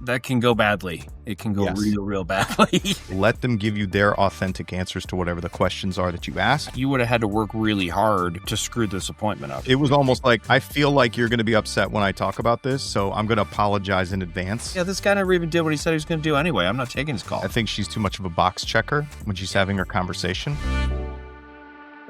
That can go badly. It can go real badly. Let them give you their authentic answers to whatever the questions are that you ask. You would have had to work really hard to screw this appointment up. It was almost like, I feel like you're going to be upset when I talk about this, so I'm going to apologize in advance. Yeah, this guy never even did what he said he was going to do anyway. I'm not taking his call. I think she's too much of a box checker when she's having her conversation.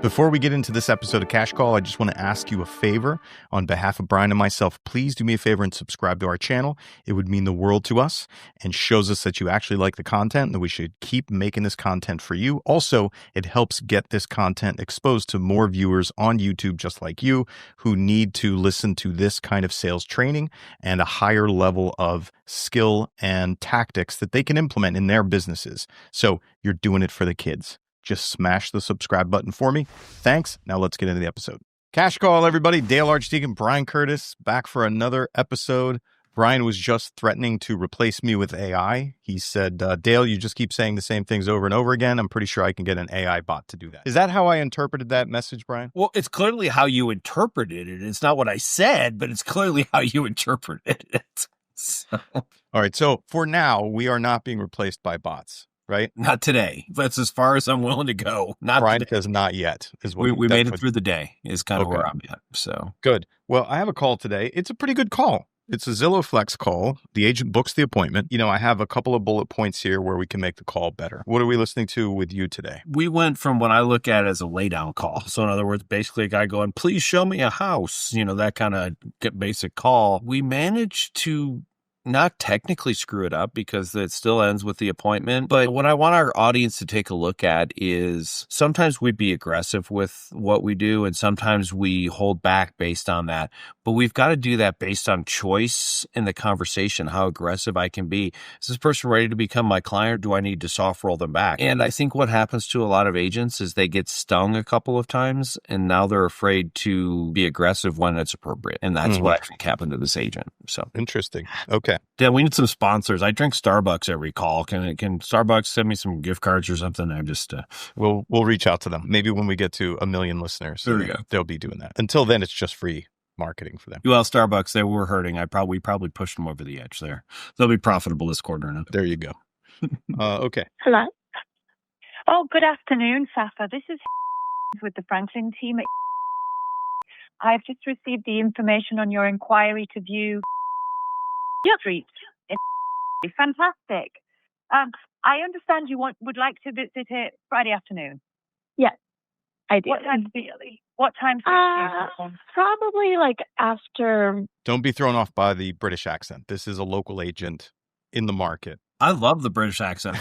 Before we get into this episode of Cash Call, I just want to ask you a favor. On behalf of Brian and myself, please do me a favor and subscribe to our channel. It would mean the world to us and shows us that you actually like the content and that we should keep making this content for you. Also, it helps get this content exposed to more viewers on YouTube just like you who need to listen to this kind of sales training and a higher level of skill and tactics that they can implement in their businesses. So you're doing it for the kids. Just smash the subscribe button for me. Thanks. Now let's get into the episode. Cash Call, everybody. Dale Archdekin, Brian Curtis, back for another episode. Brian was just threatening to replace me with AI. He said, Dale, you just keep saying the same things over and over again. I'm pretty sure I can get an AI bot to do that. Is that how I interpreted that message, Brian? Well, it's clearly how you interpreted it. It's not what I said, but it's clearly how you interpreted it. So. All right. So for now, we are not being replaced by bots. Right? Not today. That's as far as I'm willing to go. Not Brian today. says not yet. Is what we made it through the day is kind of where I'm at. So good. Well, I have a call today. It's a pretty good call. It's a Zillow Flex call. The agent books the appointment. You know, I have a couple of bullet points here where we can make the call better. What are we listening to with you today? We went from what I look at as a lay down call. So in other words, basically a guy going, please show me a house, you know, that kind of basic call. We managed to not technically screw it up because it still ends with the appointment. But what I want our audience to take a look at is sometimes we be aggressive with what we do and sometimes we hold back based on that. But we've got to do that based on choice in the conversation, how aggressive I can be. Is this person ready to become my client? Or do I need to soft roll them back? And I think what happens to a lot of agents is they get stung a couple of times and now they're afraid to be aggressive when it's appropriate. And that's what I think happened to this agent. So interesting. Okay. Dan, we need some sponsors. I drink Starbucks every call. Can Starbucks send me some gift cards or something? I'm just we'll reach out to them. Maybe when we get to 1 million listeners, there we go. They'll be doing that. Until then, it's just free marketing for them. Well, Starbucks, they were hurting. We probably pushed them over the edge there. They'll be profitable this quarter now. There you go. Okay. Hello. Oh, good afternoon, Safa. This is with the Franklin team. I've just received the information on your inquiry to view Street. It's fantastic. I understand you would like to visit it Friday afternoon. Yes, I do. What time? Probably like after. Don't be thrown off by the British accent. This is a local agent in the market. I love the British accent.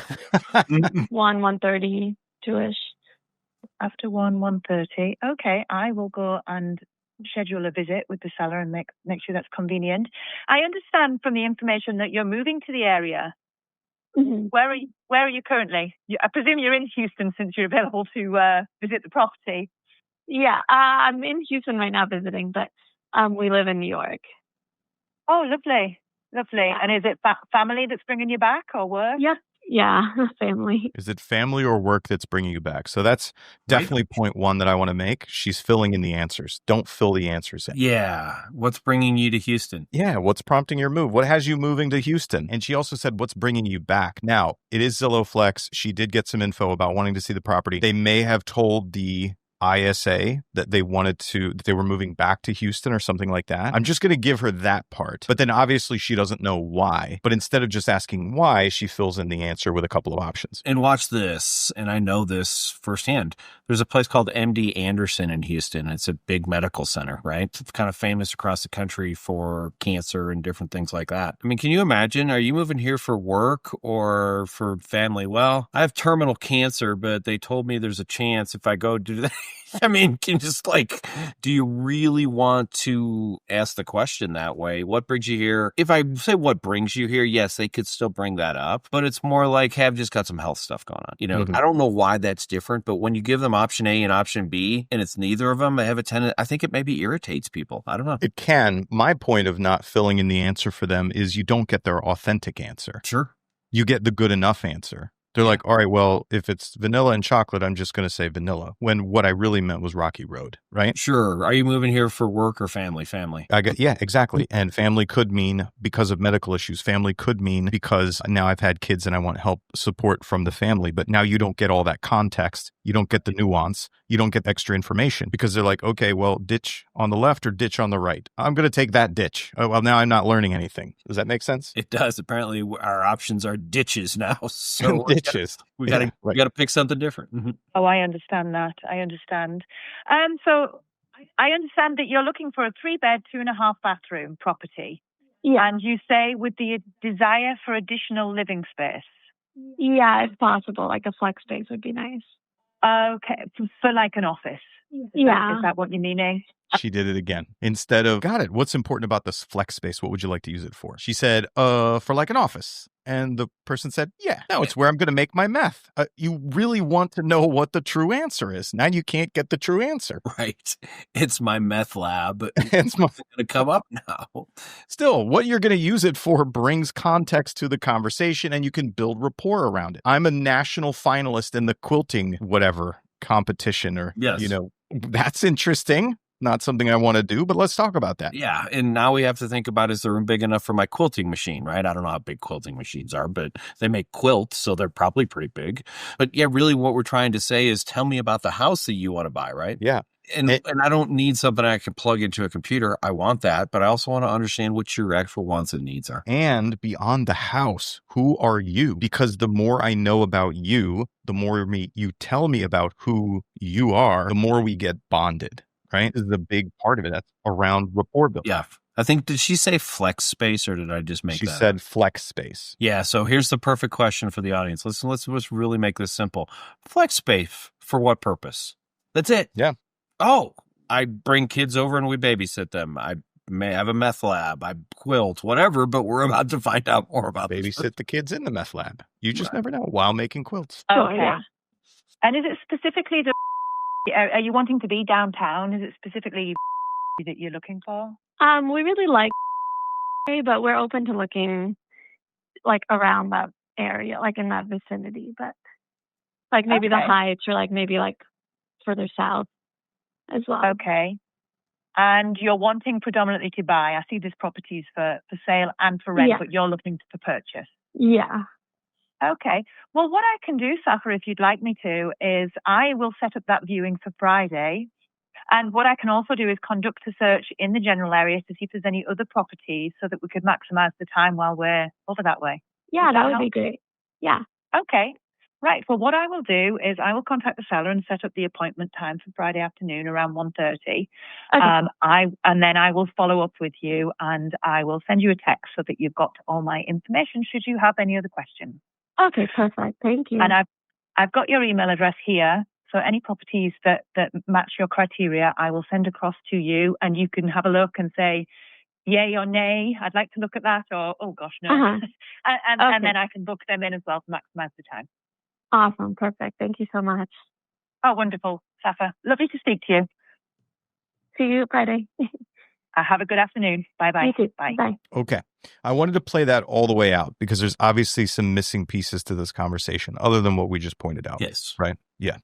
1:30, 2-ish. After 1:30. Okay, I will go and schedule a visit with the seller and make sure that's convenient. I understand from the information that you're moving to the area. Mm-hmm. Where are you currently? I presume you're in Houston since you're available to visit the property. Yeah, I'm in Houston right now visiting, but we live in New York. Oh, lovely. Yeah. And is it family that's bringing you back or work? Yeah, family. Is it family or work that's bringing you back? So that's definitely point one that I want to make. She's filling in the answers. Don't fill the answers in. Yeah. What's bringing you to Houston? Yeah. What's prompting your move? What has you moving to Houston? And she also said, what's bringing you back? Now, it is Zillow Flex. She did get some info about wanting to see the property. They may have told the ISA that they were moving back to Houston or something like that. I'm just going to give her that part. But then obviously she doesn't know why. But instead of just asking why, she fills in the answer with a couple of options. And watch this. And I know this firsthand. There's a place called MD Anderson in Houston. It's a big medical center, right? It's kind of famous across the country for cancer and different things like that. I mean, can you imagine? Are you moving here for work or for family? Well, I have terminal cancer, but they told me there's a chance if I go do that. I mean, do you really want to ask the question that way? What brings you here? If I say what brings you here, yes, they could still bring that up, but it's more like, hey, I've just got some health stuff going on. You know, I don't know why that's different, but when you give them option A and option B and it's neither of them, I think it maybe irritates people. I don't know. It can. My point of not filling in the answer for them is you don't get their authentic answer. Sure. You get the good enough answer. They're like, all right, well, if it's vanilla and chocolate, I'm just going to say vanilla. When what I really meant was Rocky Road, right? Sure. Are you moving here for work or family? Family. Yeah, exactly. And family could mean because of medical issues. Family could mean because now I've had kids and I want help support from the family. But now you don't get all that context. You don't get the nuance. You don't get extra information because they're like, okay, well, ditch on the left or ditch on the right. I'm going to take that ditch. Oh, well, now I'm not learning anything. Does that make sense? It does. Apparently, our options are ditches now. So ditches. We got to pick something different. Mm-hmm. Oh, I understand that. I understand. So I understand that you're looking for a 3-bed, 2.5-bathroom property. Yeah. And you say with the desire for additional living space. Yeah, if possible, like a flex space would be nice. Okay, for like an office. Yeah. Is that what you're meaning? She did it again. Instead of, got it, what's important about this flex space? What would you like to use it for? She said, for like an office. And the person said, yeah, no, it's where I'm going to make my meth. You really want to know what the true answer is. Now you can't get the true answer. Right. It's my meth lab. It's going to come up now. Still, what you're going to use it for brings context to the conversation and you can build rapport around it. I'm a national finalist in the quilting whatever competition or, that's interesting. Not something I want to do, but let's talk about that. Yeah. And now we have to think about, is the room big enough for my quilting machine, right? I don't know how big quilting machines are, but they make quilts, so they're probably pretty big. But yeah, really what we're trying to say is tell me about the house that you want to buy, right? Yeah. And I don't need something I can plug into a computer. I want that, but I also want to understand what your actual wants and needs are. And beyond the house, who are you? Because the more I know about you, the more you tell me about who you are, the more we get bonded. Right? This is a big part of it. That's around rapport building. Yeah. I think, did she say flex space or did I just make that? She said flex space. Yeah. So here's the perfect question for the audience. Let's really make this simple. Flex space for what purpose? That's it. Yeah. Oh, I bring kids over and we babysit them. I may have a meth lab. I quilt, whatever, but we're about to find out more about babysit the kids in the meth lab. You just never know while making quilts. Okay. Yeah. And is it specifically are you wanting to be downtown? Is it specifically that you're looking for? We really like, but we're open to looking like around that area, like in that vicinity, but like maybe the Heights or like maybe like further south as well. Okay. And you're wanting predominantly to buy. I see this properties for sale and for rent, but you're looking for purchase. Yeah. Okay. Well, what I can do, Safa, if you'd like me to, is I will set up that viewing for Friday. And what I can also do is conduct a search in the general area to see if there's any other properties so that we could maximize the time while we're over that way. Yeah, that would be great. Yeah. Okay. Right. Well, what I will do is I will contact the seller and set up the appointment time for Friday afternoon around 1:30. Okay. And then I will follow up with you and I will send you a text so that you've got all my information should you have any other questions. Okay, perfect. Thank you. And I've got your email address here. So any properties that match your criteria, I will send across to you and you can have a look and say, yay or nay, I'd like to look at that, or, oh gosh, no. And then I can book them in as well to maximize the time. Awesome. Perfect. Thank you so much. Oh, wonderful. Safa, lovely to speak to you. See you Friday. Have a good afternoon. Bye-bye. You too. Bye. Bye. Okay. I wanted to play that all the way out because there's obviously some missing pieces to this conversation other than what we just pointed out. Yes. Right? Yeah.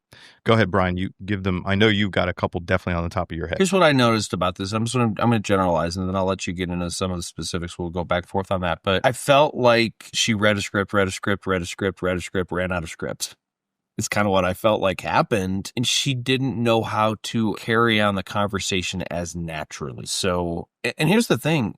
Go ahead, Brian. You give them, I know you've got a couple definitely on the top of your head. Here's what I noticed about this. I'm going to generalize and then I'll let you get into some of the specifics. We'll go back and forth on that. But I felt like she read a script, ran out of script. It's kind of what I felt like happened. And she didn't know how to carry on the conversation as naturally. So, and here's the thing.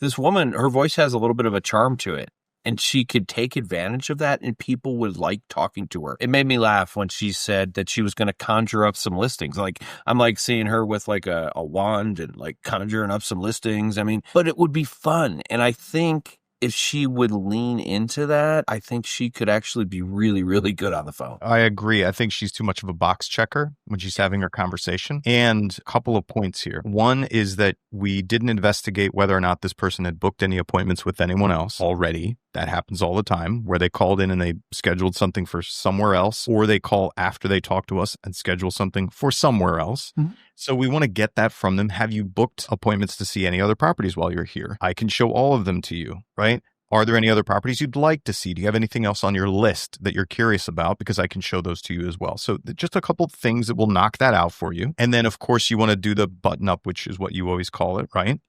This woman, her voice has a little bit of a charm to it. And she could take advantage of that and people would like talking to her. It made me laugh when she said that she was going to conjure up some listings. Like, I'm like seeing her with like a wand and like conjuring up some listings. I mean, but it would be fun. And I think if she would lean into that, I think she could actually be really, really good on the phone. I agree. I think she's too much of a box checker when she's having her conversation. And a couple of points here. One is that we didn't investigate whether or not this person had booked any appointments with anyone else already. That happens all the time where they called in and they scheduled something for somewhere else, or they call after they talk to us and schedule something for somewhere else. Mm-hmm. So we want to get that from them. Have you booked appointments to see any other properties while you're here? I can show all of them to you, right? Are there any other properties you'd like to see? Do you have anything else on your list that you're curious about? Because I can show those to you as well. So just a couple of things that will knock that out for you. And then, of course, you want to do the button up, which is what you always call it, right?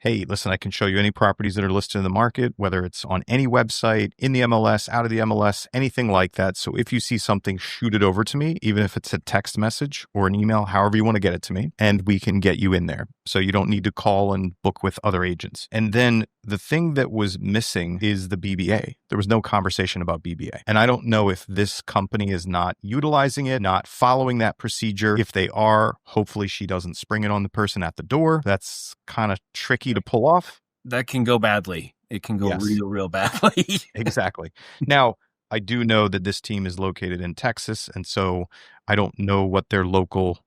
Hey, listen, I can show you any properties that are listed in the market, whether it's on any website, in the MLS, out of the MLS, anything like that. So if you see something, shoot it over to me, even if it's a text message or an email, however you want to get it to me, and we can get you in there. So you don't need to call and book with other agents. And then the thing that was missing is the BBA. There was no conversation about BBA. And I don't know if this company is not utilizing it, not following that procedure. If they are, hopefully she doesn't spring it on the person at the door. That's kind of tricky to pull off. That can go badly. It can go real badly. Exactly. Now, I do know that this team is located in Texas, and so I don't know what their local,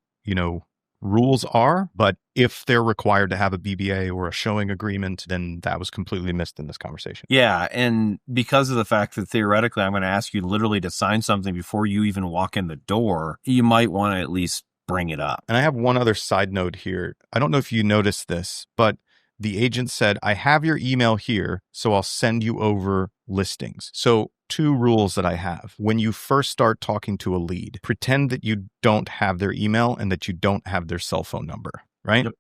rules are, but if they're required to have a BBA or a showing agreement, then that was completely missed in this conversation. Yeah. And because of the fact that theoretically, I'm going to ask you literally to sign something before you even walk in the door, you might want to at least bring it up. And I have one other side note here. I don't know if you noticed this, but the agent said, I have your email here, so I'll send you over listings. So 2 rules that I have. When you first start talking to a lead, pretend that you don't have their email and that you don't have their cell phone number, right? Yep.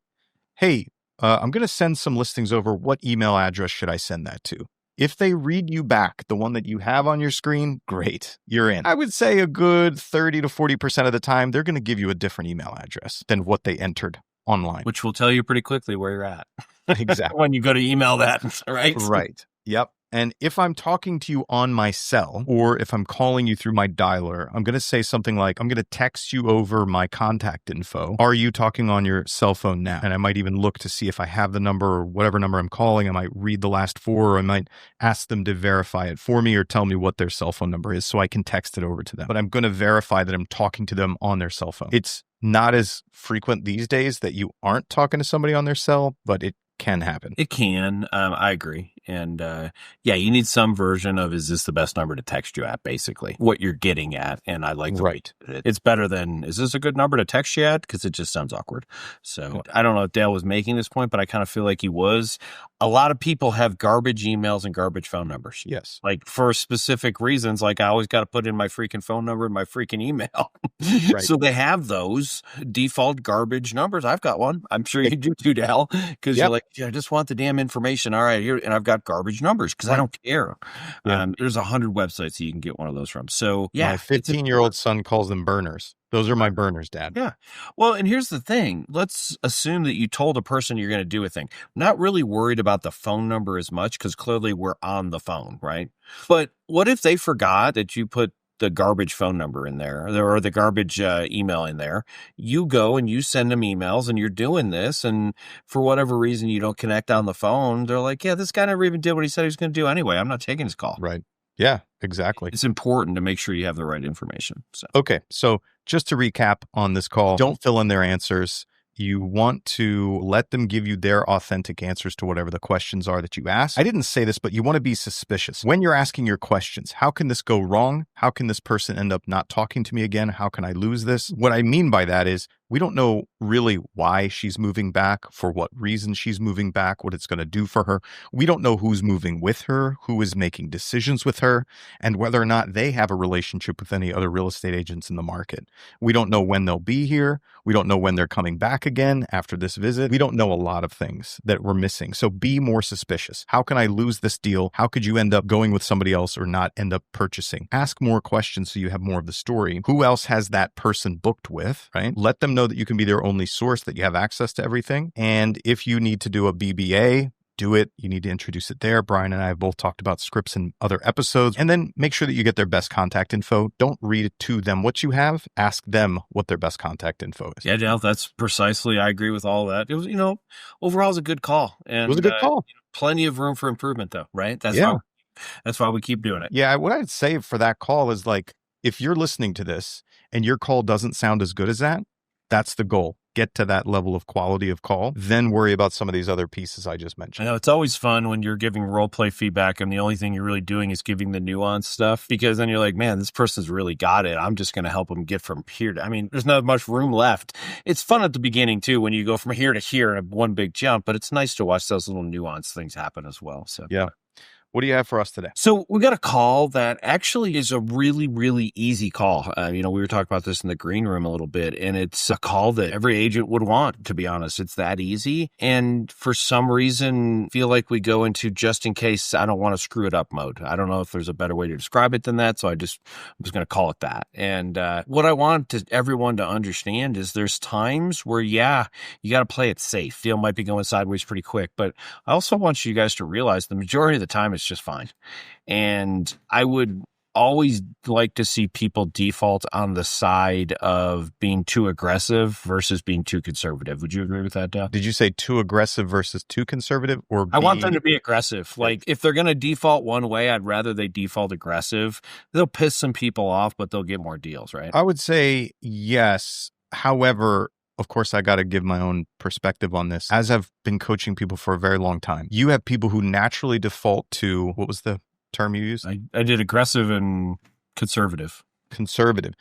Hey, I'm going to send some listings over. What email address should I send that to? If they read you back, the one that you have on your screen, great, you're in. I would say a good 30 to 40% of the time, they're going to give you a different email address than what they entered online. Which will tell you pretty quickly where you're at. Exactly. When you go to email that, right? Right. Yep. And if I'm talking to you on my cell, or if I'm calling you through my dialer, I'm going to say something like, I'm going to text you over my contact info. Are you talking on your cell phone now? And I might even look to see if I have the number or whatever number I'm calling. I might read the last 4, or I might ask them to verify it for me or tell me what their cell phone number is so I can text it over to them. But I'm going to verify that I'm talking to them on their cell phone. It's not as frequent these days that you aren't talking to somebody on their cell, but it can happen. It can. I agree. And you need some version of, is this the best number to text you at, basically, what you're getting at. And I like the way it's better than, is this a good number to text you at? Because it just sounds awkward. So I don't know if Dale was making this point, but I kind of feel like he was. A lot of people have garbage emails and garbage phone numbers. Yes. Like for specific reasons, like I always got to put in my freaking phone number and my freaking email. Right. So they have those default garbage numbers. I've got one. I'm sure you do too, Dale, because you're like, I just want the damn information. All right, here, and I've got garbage numbers because I don't care. Yeah. There's 100 websites that you can get one of those from. So my 15-year-old son calls them burners. Those are my burners, Dad. Yeah. Well, and here's the thing. Let's assume that you told a person you're going to do a thing. Not really worried about the phone number as much because clearly we're on the phone, right? But what if they forgot that you put the garbage phone number in there or the garbage email in there? You go and you send them emails and you're doing this. And for whatever reason, you don't connect on the phone. They're like, yeah, this guy never even did what he said he was going to do anyway. I'm not taking his call. Right. Yeah, exactly. It's important to make sure you have the right information. So. Okay. So just to recap on this call, don't fill in their answers. You want to let them give you their authentic answers to whatever the questions are that you ask. I didn't say this, but you want to be suspicious. When you're asking your questions, how can this go wrong? How can this person end up not talking to me again? How can I lose this? What I mean by that is we don't know really why she's moving back, for what reason she's moving back, what it's going to do for her. We don't know who's moving with her, who is making decisions with her, and whether or not they have a relationship with any other real estate agents in the market. We don't know when they'll be here. We don't know when they're coming back again after this visit. We don't know a lot of things that we're missing. So be more suspicious. How can I lose this deal? How could you end up going with somebody else or not end up purchasing? Ask more questions so you have more of the story. Who else has that person booked with, right? Let them know that you can be their only source, that you have access to everything. And if you need to do a BBA, do it. You need to introduce it there. Brian and I have both talked about scripts in other episodes. And then make sure that you get their best contact info. Don't read to them what you have. Ask them what their best contact info is. Yeah, Dale, that's precisely, I agree with all that. It was, overall it was a good call. And it was a good call. Plenty of room for improvement though, right? That's why we keep doing it. Yeah. What I'd say for that call is like, if you're listening to this and your call doesn't sound as good as that, that's the goal. Get to that level of quality of call, then worry about some of these other pieces I just mentioned. I know it's always fun when you're giving role play feedback and the only thing you're really doing is giving the nuanced stuff, because then you're like, man, this person's really got it. I'm just going to help them get from here to, there's not much room left. It's fun at the beginning too, when you go from here to here in one big jump, but it's nice to watch those little nuanced things happen as well. So yeah. What do you have for us today? So we got a call that actually is a really, really easy call. We were talking about this in the green room a little bit, and it's a call that every agent would want, to be honest. It's that easy. And for some reason, feel like we go into just in case I don't want to screw it up mode. I don't know if there's a better way to describe it than that. So I was going to call it that. And what I want everyone to understand is there's times where, you got to play it safe. Deal might be going sideways pretty quick, but I also want you guys to realize the majority of the time it's just fine. And I would always like to see people default on the side of being too aggressive versus being too conservative. Would you agree with that, Dale? Did you say too aggressive versus too conservative? Or I want them to be aggressive. Like, if they're going to default one way, I'd rather they default aggressive. They'll piss some people off, but they'll get more deals, right? I would say yes. However, of course, I got to give my own perspective on this. As I've been coaching people for a very long time, you have people who naturally default to, what was the term you used? I did aggressive and conservative. Conservative.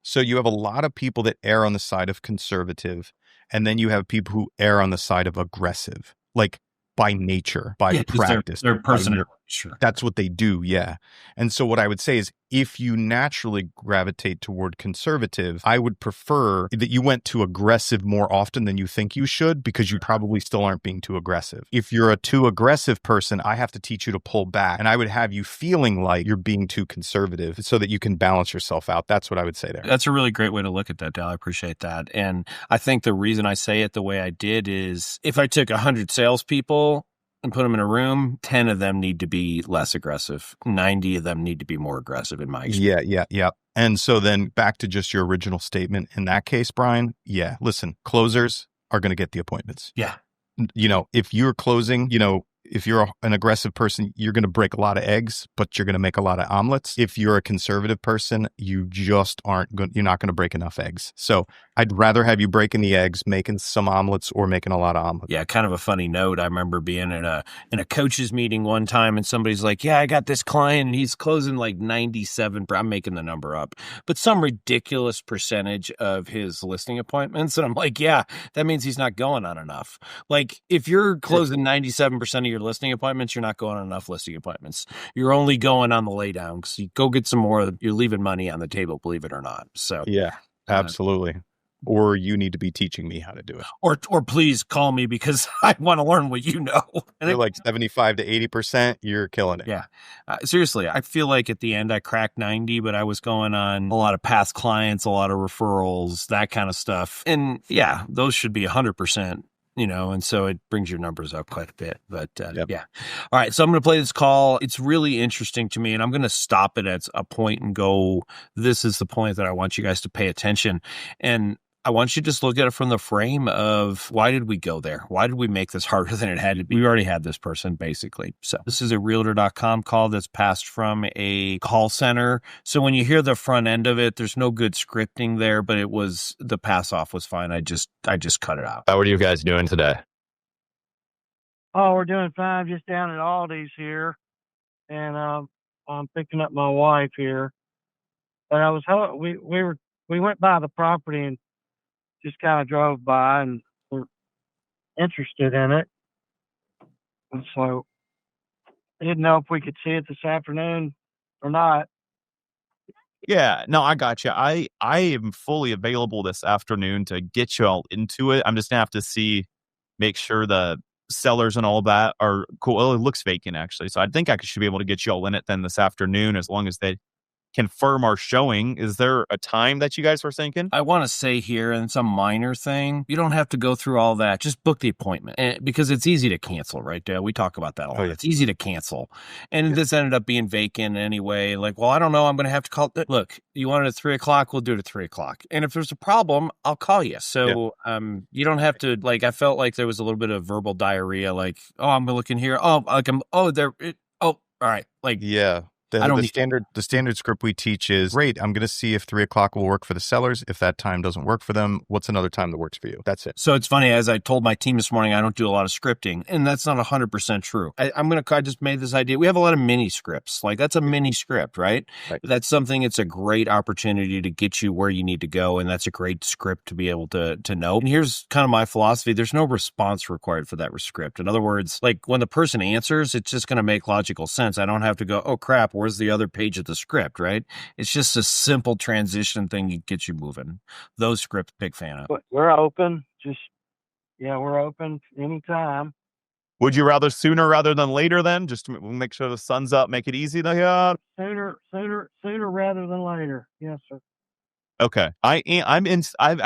So you have a lot of people that err on the side of conservative, and then you have people who err on the side of aggressive, like by nature, by practice. Their personality. Sure. That's what they do. Yeah. And so what I would say is if you naturally gravitate toward conservative, I would prefer that you went to aggressive more often than you think you should, because you probably still aren't being too aggressive. If you're a too aggressive person, I have to teach you to pull back, and I would have you feeling like you're being too conservative so that you can balance yourself out. That's what I would say there. That's a really great way to look at that, Dal. I appreciate that. And I think the reason I say it the way I did is if I took 100 salespeople and put them in a room, 10 of them need to be less aggressive. 90 of them need to be more aggressive in my experience. Yeah. And so then back to just your original statement. In that case, Brian, listen, closers are going to get the appointments. Yeah. If you're closing, if you're an aggressive person, you're going to break a lot of eggs, but you're going to make a lot of omelets. If you're a conservative person, you just you're not going to break enough eggs. So I'd rather have you breaking the eggs, making some omelets, or making a lot of omelets. Yeah. Kind of a funny note. I remember being in a coach's meeting one time, and somebody's like, yeah, I got this client and he's closing like 97. I'm making the number up, but some ridiculous percentage of his listing appointments. And I'm like, yeah, that means he's not going on enough. Like, if you're closing 97% of your listing appointments, you're not going on enough listing appointments. You're only going on the lay down, because you go get some more. You're leaving money on the table, believe it or not. So yeah, absolutely. Or you need to be teaching me how to do it. Or please call me, because I want to learn what you know. And you're like 75 to 80%, you're killing it. Yeah. Seriously, I feel like at the end I cracked 90, but I was going on a lot of past clients, a lot of referrals, that kind of stuff. And yeah, those should be 100%. And so it brings your numbers up quite a bit. But yeah. All right. So I'm going to play this call. It's really interesting to me, and I'm going to stop it at a point and go, this is the point that I want you guys to pay attention. And I want you to just look at it from the frame of, why did we go there? Why did we make this harder than it had to be? We already had this person, basically. So this is a realtor.com call that's passed from a call center. So when you hear the front end of it, there's no good scripting there, but the pass off was fine. I just cut it out. How are you guys doing today? Oh, we're doing fine. Just down at Aldi's here, and I'm picking up my wife here. But we went by the property and just kind of drove by and were interested in it. And so I didn't know if we could see it this afternoon or not. Yeah, no, I got you. I am fully available this afternoon to get you all into it. I'm just going to have to make sure the sellers and all that are cool. Well, it looks vacant, actually. So I think I should be able to get you all in it then this afternoon, as long as they confirm our showing. Is there a time that you guys were thinking? I want to say here, and it's a minor thing, you don't have to go through all that. Just book the appointment, because it's easy to cancel, right, Dale? We talk about that a lot. Oh, yeah. It's easy to cancel. And this ended up being vacant anyway. Like, well, I don't know. I'm going to have to call. Look, you want it at 3:00? We'll do it at 3:00. And if there's a problem, I'll call you. So you don't have to, I felt like there was a little bit of verbal diarrhea. Like, oh, I'm looking here. Oh, all right. Yeah. The standard script we teach is, great, I'm going to see if 3 o'clock will work for the sellers. If that time doesn't work for them, what's another time that works for you? That's it. So it's funny, as I told my team this morning, I don't do a lot of scripting, and that's not 100% true. I just made this idea. We have a lot of mini scripts. Like, that's a mini script, right? That's something, it's a great opportunity to get you where you need to go, and that's a great script to be able to know. And here's kind of my philosophy. There's no response required for that script. In other words, like, when the person answers, it's just going to make logical sense. I don't have to go, oh crap, where's the other page of the script, right? It's just a simple transition thing that gets you moving. Those scripts, big fan of. We're open. We're open anytime. Would you rather sooner rather than later then? Just to make sure the sun's up, make it easy to hear? Sooner rather than later. Yes, sir. Okay. I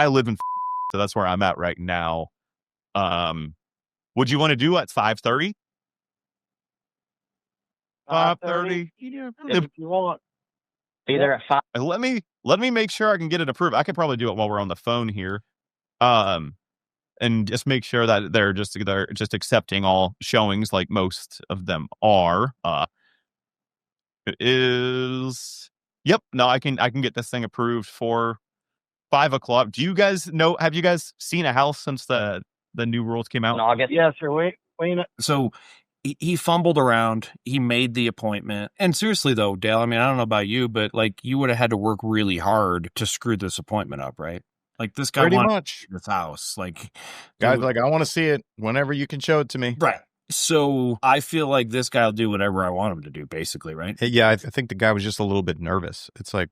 live in, so that's where I'm at right now. Would you want to do at 5:30? 5:30. If you want. Be there at 5. Let me make sure I can get it approved. I could probably do it while we're on the phone here. And just make sure that they're just accepting all showings like most of them are. It is. Yep. No, I can get this thing approved for 5 o'clock. Do you guys know? Have you guys seen a house since the new rules came out In August? Yes, sir. We So he fumbled around. He made the appointment. And seriously, though, Dale, I mean, I don't know about you, but like, you would have had to work really hard to screw this appointment up, right? Like, this guy Pretty wanted much. this house. Like, Guys, like, I want to see it whenever you can show it to me. right. So I feel like this guy will do whatever I want him to do, basically, right? Yeah, I think the guy was just a little bit nervous. It's like,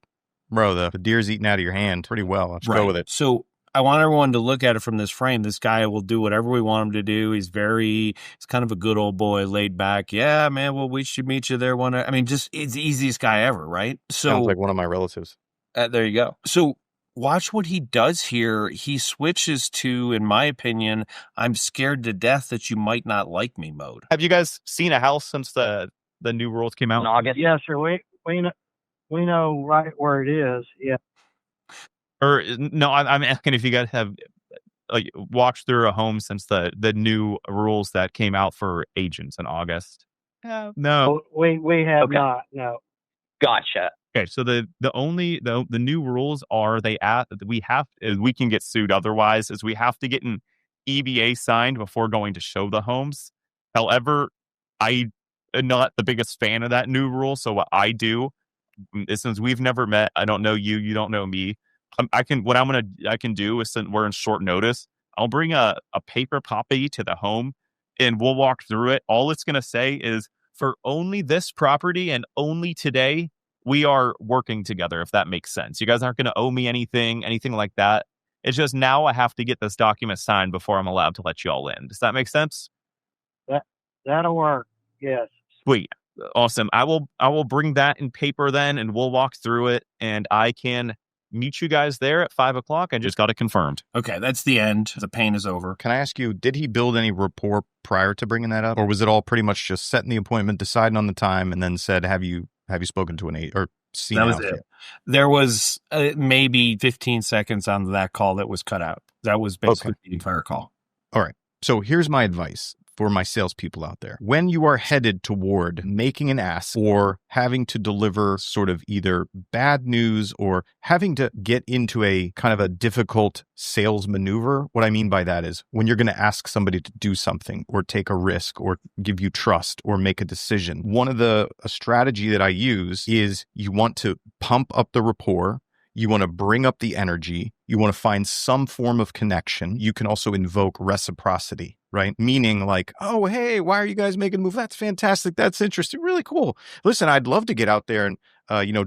bro, the deer's eating out of your hand pretty well. Let's go with it. So I want everyone to look at it from this frame. This guy will do whatever we want him to do. He's kind of a good old boy, laid back. Yeah, man, well, we should meet you there one. I mean, just, it's the easiest guy ever, right? So Sounds like one of my relatives. there you go. So watch what he does here. He switches to, in my opinion, I'm scared to death that you might not like me mode. Have you guys seen a house since the new rules came out In August? Yes, sir. We know right where it is. Yeah. Or no, I'm asking if you guys have like walked through a home since the new rules that came out for agents in August. No. We have Okay. not. No. Gotcha. Okay, so the new rules are we can get sued otherwise, is we have to get an EBA signed before going to show the homes. However, I am not the biggest fan of that new rule. So what I do, since we've never met, I don't know you, you don't know me. I can do is, since we're in short notice, I'll bring a paper copy to the home and we'll walk through it. All it's going to say is, for only this property and only today, we are working together, if that makes sense. You guys aren't going to owe me anything like that. It's just now I have to get this document signed before I'm allowed to let you all in. Does that make sense? That'll work. Yes. Sweet. Awesome. I will bring that in paper then, and we'll walk through it, and I can meet you guys there at 5 o'clock. I just got it confirmed. Okay, that's the end. The pain is over. Can I ask you, did he build any rapport prior to bringing that up? Or was it all pretty much just setting the appointment, deciding on the time, and then said, have you spoken to an agent or seen That a was house it. yet? There was maybe 15 seconds on that call that was cut out. That was basically the entire call. All right. So here's my advice for my salespeople out there. When you are headed toward making an ask or having to deliver sort of either bad news or having to get into a kind of a difficult sales maneuver, what I mean by that is when you're going to ask somebody to do something or take a risk or give you trust or make a decision. One of a strategy that I use is you want to pump up the rapport. You want to bring up the energy. You want to find some form of connection. You can also invoke reciprocity, right? Meaning like, oh, hey, why are you guys making a move? That's fantastic. That's interesting. Really cool. Listen, I'd love to get out there and,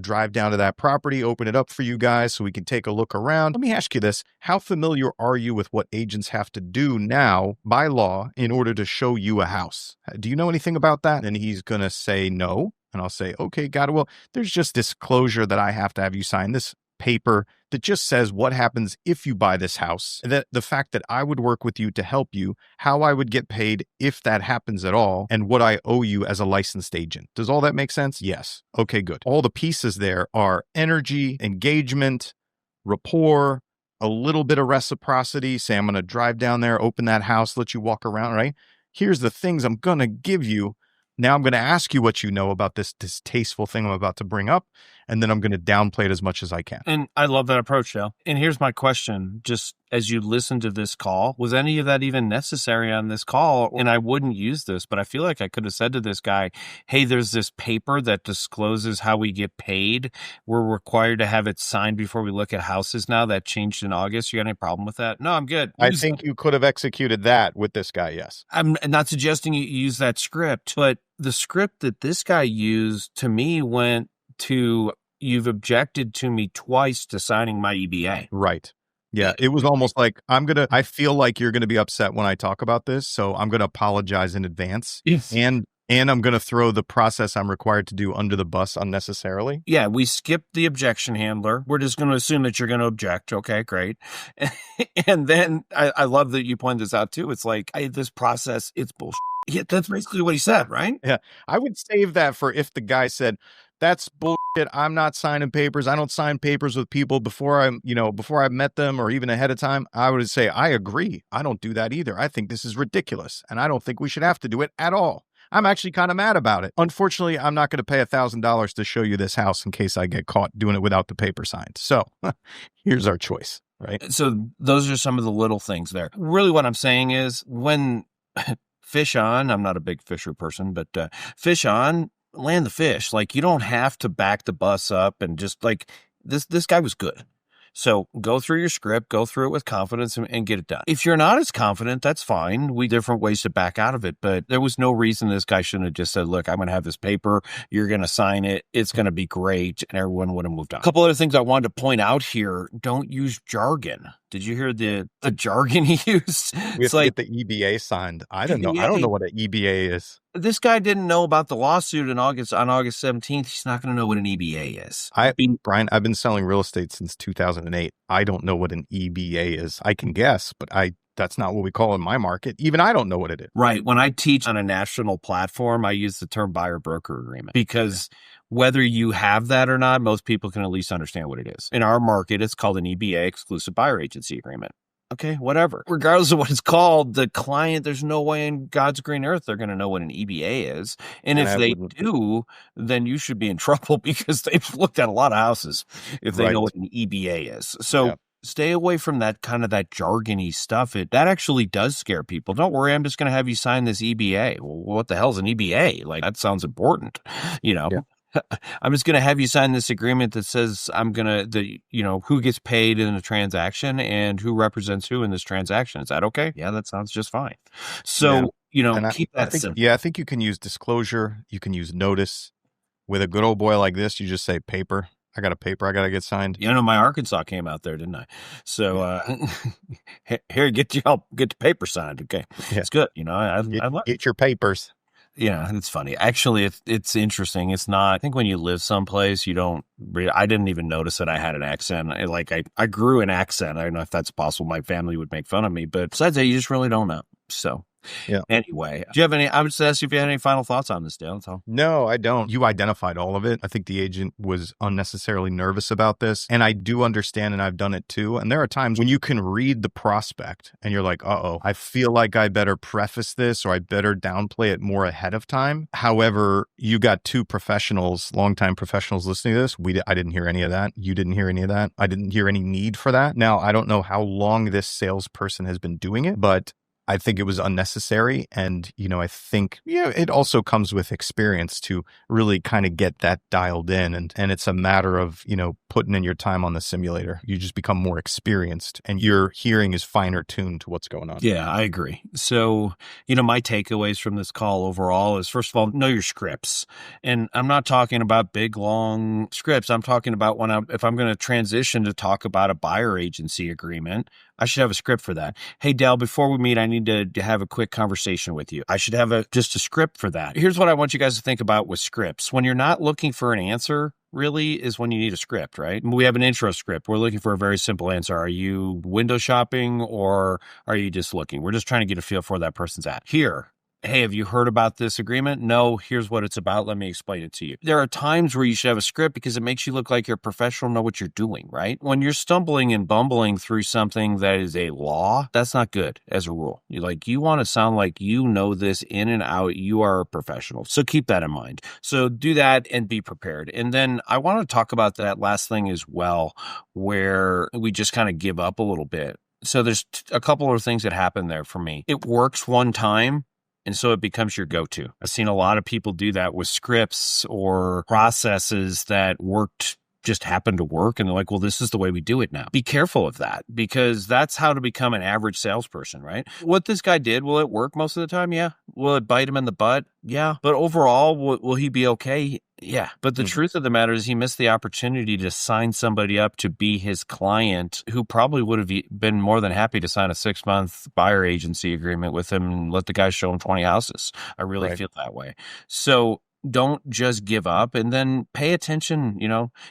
drive down to that property, open it up for you guys so we can take a look around. Let me ask you this. How familiar are you with what agents have to do now by law in order to show you a house? Do you know anything about that? And he's going to say no. And I'll say, okay, got it. Well, there's just disclosure that I have to have you sign this paper that just says what happens if you buy this house, that the fact that I would work with you to help you, how I would get paid if that happens at all, and what I owe you as a licensed agent. Does all that make sense? Yes. Okay, good. All the pieces there are energy, engagement, rapport, a little bit of reciprocity. Say, I'm going to drive down there, open that house, let you walk around, right? Here's the things I'm going to give you. Now I'm going to ask you what you know about this distasteful thing I'm about to bring up, and then I'm going to downplay it as much as I can. And I love that approach, Dale. And here's my question. Just as you listen to this call, was any of that even necessary on this call? And I wouldn't use this, but I feel like I could have said to this guy, hey, there's this paper that discloses how we get paid. We're required to have it signed before we look at houses now. That changed in August. You got any problem with that? No, I'm good. I think you could have executed that with this guy, yes. I'm not suggesting you use that script, but the script that this guy used to me went to, you've objected to me twice to signing my EBA. Right. Yeah. It was almost like, I feel like you're going to be upset when I talk about this. So I'm going to apologize in advance. Yes. And I'm going to throw the process I'm required to do under the bus unnecessarily. Yeah, we skipped the objection handler. We're just going to assume that you're going to object. Okay, great. And then I love that you point this out too. It's like, this process, it's bullshit. Yeah, that's basically what he said, right? Yeah. I would save that for if the guy said, that's bullshit. I'm not signing papers. I don't sign papers with people before I've met them or even ahead of time. I would say, I agree. I don't do that either. I think this is ridiculous. And I don't think we should have to do it at all. I'm actually kind of mad about it. Unfortunately, I'm not going to pay $1,000 to show you this house in case I get caught doing it without the paper signed. So here's our choice, right? So those are some of the little things there. Really what I'm saying is when fish on, I'm not a big fisher person, but fish on, land the fish. Like, you don't have to back the bus up and just like, this guy was good. So go through your script, go through it with confidence and get it done. If you're not as confident, that's fine. We different ways to back out of it, but there was no reason this guy shouldn't have just said, look, I'm going to have this paper. You're going to sign it. It's going to be great. And everyone would have moved on. A couple other things I wanted to point out here. Don't use jargon. Did you hear the jargon he used? We have to get the EBA signed. I don't know. I don't know what an EBA is. This guy didn't know about the lawsuit on August 17th. He's not going to know what an EBA is. Brian, I've been selling real estate since 2008. I don't know what an EBA is. I can guess, but that's not what we call in my market. Even I don't know what it is. Right. When I teach on a national platform, I use the term buyer broker agreement because whether you have that or not, most people can at least understand what it is. In our market, it's called an EBA, exclusive buyer agency agreement. Okay, whatever. Regardless of what it's called, the client, there's no way in God's green earth they're going to know what an EBA is. And if they do, then you should be in trouble because they've looked at a lot of houses if they know what an EBA is. So stay away from that kind of that jargony stuff. That actually does scare people. Don't worry, I'm just going to have you sign this EBA. Well, what the hell's an EBA? Like, that sounds important, Yeah. I'm just going to have you sign this agreement that says who gets paid in a transaction and who represents who in this transaction. Is that okay? Yeah, that sounds just fine. So, keep that simple. Yeah, I think you can use disclosure. You can use notice. With a good old boy like this, you just say paper. I got a paper I got to get signed. My Arkansas came out there, didn't I? So here, get the paper signed. Okay. Yeah. It's good. Get your papers. Yeah, it's funny. Actually, it's interesting. It's not, I think when you live someplace, I didn't even notice that I had an accent. I grew an accent. I don't know if that's possible. My family would make fun of me, but besides that, you just really don't know. So anyway, do you have I would just ask you if you had any final thoughts on this, Dale. No, I don't. You identified all of it. I think the agent was unnecessarily nervous about this. And I do understand, and I've done it too. And there are times when you can read the prospect and you're like, I feel like I better preface this or I better downplay it more ahead of time. However, you got two professionals, longtime professionals listening to this. I didn't hear any of that. You didn't hear any of that. I didn't hear any need for that. Now, I don't know how long this salesperson has been doing it, but I think it was unnecessary. And, I think, it also comes with experience to really kind of get that dialed in. And it's a matter of, putting in your time on the simulator. You just become more experienced and your hearing is finer tuned to what's going on. Yeah, I agree. So, my takeaways from this call overall is, first of all, know your scripts. And I'm not talking about big, long scripts. I'm talking about if I'm going to transition to talk about a buyer agency agreement, I should have a script for that. Hey, Dale, before we meet, I need to have a quick conversation with you. I should have just a script for that. Here's what I want you guys to think about with scripts. When you're not looking for an answer, really is when you need a script, right? We have an intro script. We're looking for a very simple answer. Are you window shopping or are you just looking? We're just trying to get a feel for where that person's at. Here, hey, have you heard about this agreement? No, here's what it's about. Let me explain it to you. There are times where you should have a script because it makes you look like you're a professional, know what you're doing, right? When you're stumbling and bumbling through something that is a law, that's not good as a rule. You want to sound like you know this in and out. You are a professional. So keep that in mind. So do that and be prepared. And then I want to talk about that last thing as well, where we just kind of give up a little bit. So there's a couple of things that happen there for me. It works one time, and so it becomes your go-to. I've seen a lot of people do that with scripts or processes that worked, just happen to work. And they're like, well, this is the way we do it now. Be careful of that, because that's how to become an average salesperson, right? What this guy did, will it work most of the time? Yeah. Will it bite him in the butt? Yeah. But overall, will he be okay? Yeah. But the truth of the matter is he missed the opportunity to sign somebody up to be his client who probably would have been more than happy to sign a 6-month buyer agency agreement with him and let the guy show him 20 houses. I really feel that way. So don't just give up, and then pay attention,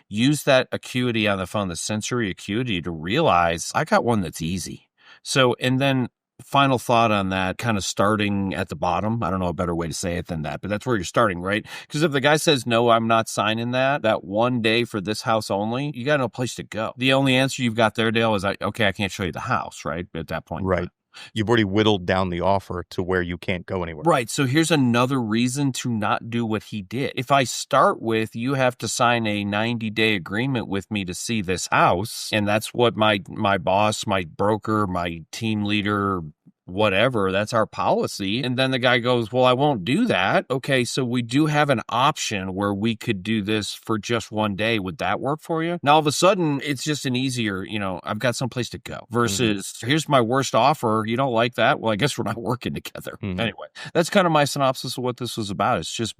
use that acuity on the phone, the sensory acuity, to realize I got one that's easy. So, and then final thought on that, kind of starting at the bottom. I don't know a better way to say it than that, but that's where you're starting, right? Because if the guy says, no, I'm not signing that one day for this house only, you got no place to go. The only answer you've got there, Dale, is, okay, I can't show you the house, right? At that point. Right. You've already whittled down the offer to where you can't go anywhere. Right. So here's another reason to not do what he did. If I start with, you have to sign a 90-day agreement with me to see this house, and that's what my boss, my broker, my team leader, whatever, that's our policy. And then the guy goes, well, I won't do that. Okay, so we do have an option where we could do this for just one day. Would that work for you? Now, all of a sudden, it's just an easier, I've got someplace to go versus here's my worst offer. You don't like that? Well, I guess we're not working together. Anyway, that's kind of my synopsis of what this was about. It's just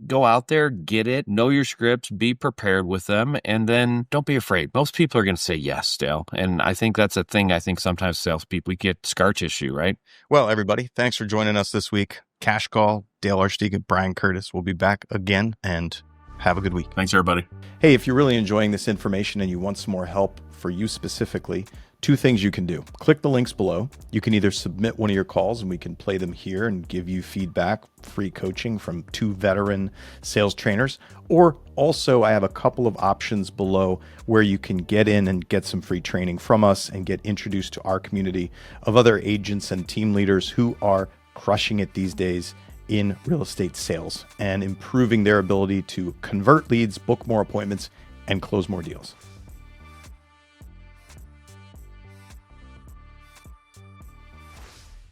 go out there, get it, know your scripts, be prepared with them, and then don't be afraid. Most people are going to say yes, Dale. And I think that's a thing. I think sometimes salespeople, we get scar tissue, right? Well, everybody, thanks for joining us this week. Cash Call, Dale Archdekin, Brian Curtis. We'll be back again, and have a good week. Thanks, everybody. Hey, if you're really enjoying this information and you want some more help for you specifically, 2 things you can do. Click the links below. You can either submit one of your calls and we can play them here and give you feedback, free coaching from 2 veteran sales trainers. Or also, I have a couple of options below where you can get in and get some free training from us and get introduced to our community of other agents and team leaders who are crushing it these days in real estate sales and improving their ability to convert leads, book more appointments, and close more deals.